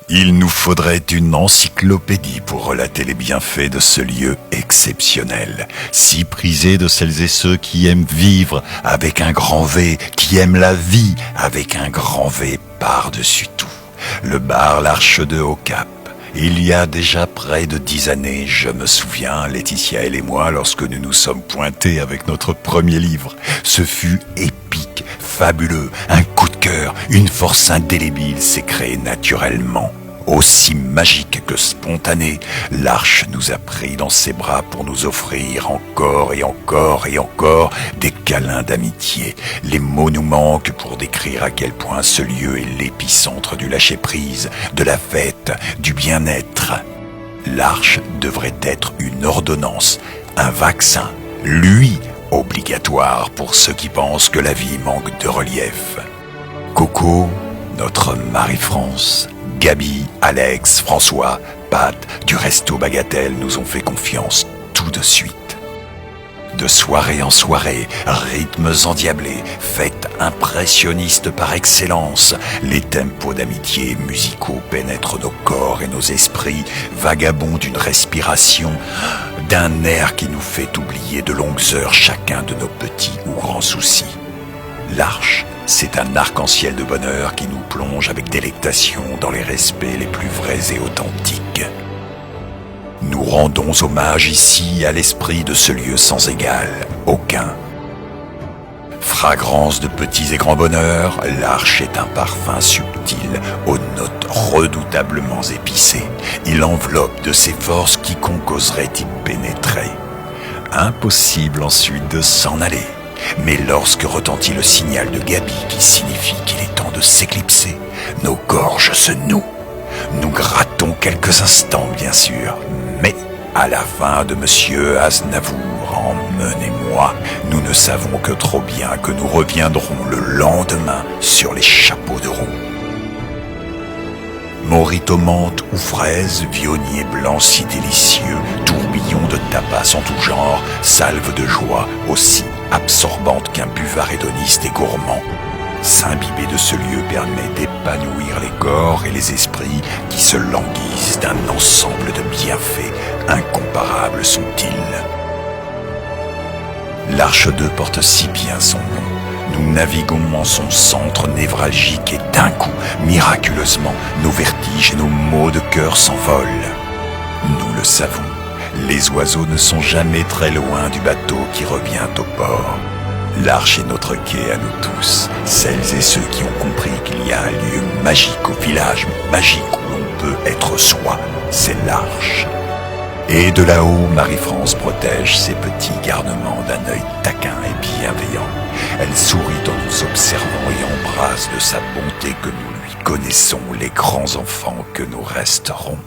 Il nous faudrait une encyclopédie pour relater les bienfaits de ce lieu exceptionnel, si prisé de celles et ceux qui aiment vivre avec un grand V, qui aiment la vie avec un grand V par-dessus tout. Le bar L'Arche de Haut-Cap. Il y a déjà près de 10 années, je me souviens, Laetitia, elle et moi, lorsque nous nous sommes pointés avec notre premier livre. Ce fut épique, fabuleux, un coup de cœur, une force indélébile s'est créée naturellement. Aussi magique que spontané, l'Arche nous a pris dans ses bras pour nous offrir encore et encore et encore des câlins d'amitié. Les mots nous manquent pour décrire à quel point ce lieu est l'épicentre du lâcher-prise, de la fête, du bien-être. L'Arche devrait être une ordonnance, un vaccin, lui, obligatoire pour ceux qui pensent que la vie manque de relief. Coco, notre Marie-France, Gabi, Alex, François, Pat, du Resto Bagatelle nous ont fait confiance tout de suite. De soirée en soirée, rythmes endiablés, fêtes impressionnistes par excellence, les tempos d'amitié musicaux pénètrent nos corps et nos esprits, vagabonds d'une respiration, d'un air qui nous fait oublier de longues heures chacun de nos petits ou grands soucis. L'Arche, c'est un arc-en-ciel de bonheur qui nous plonge avec délectation dans les respects les plus vrais et authentiques. Nous rendons hommage ici à l'esprit de ce lieu sans égal, aucun. Fragrance de petits et grands bonheurs, l'Arche est un parfum subtil, aux notes redoutablement épicées. Il enveloppe de ses forces quiconque oserait y pénétrer. Impossible ensuite de s'en aller. Mais lorsque retentit le signal de Gabi qui signifie qu'il est temps de s'éclipser, nos gorges se nouent. Nous grattons quelques instants, bien sûr, mais à la fin de Monsieur Aznavour, emmenez-moi, nous ne savons que trop bien que nous reviendrons le lendemain sur les chapeaux de roue. Mojito menthe ou fraise, vionnier blanc si délicieux, tourbillon de tapas en tout genre, salve de joie aussi absorbante qu'un buvard hédoniste et gourmand. S'imbiber de ce lieu permet d'épanouir les corps et les esprits qui se languissent d'un ensemble de bienfaits incomparables sont-ils. L'Arche 2 porte si bien son nom. Nous naviguons en son centre névralgique et d'un coup, miraculeusement, nos vertiges et nos maux de cœur s'envolent. Nous le savons, les oiseaux ne sont jamais très loin du bateau qui revient au port. L'Arche est notre quai à nous tous, celles et ceux qui ont compris qu'il y a un lieu magique au village magique où l'on peut être soi, c'est l'Arche. Et de là-haut, Marie-France protège ses petits garnements d'un œil taquin et bienveillant. Elle sourit en nous observant et embrasse de sa bonté que nous lui connaissons les grands enfants que nous resterons.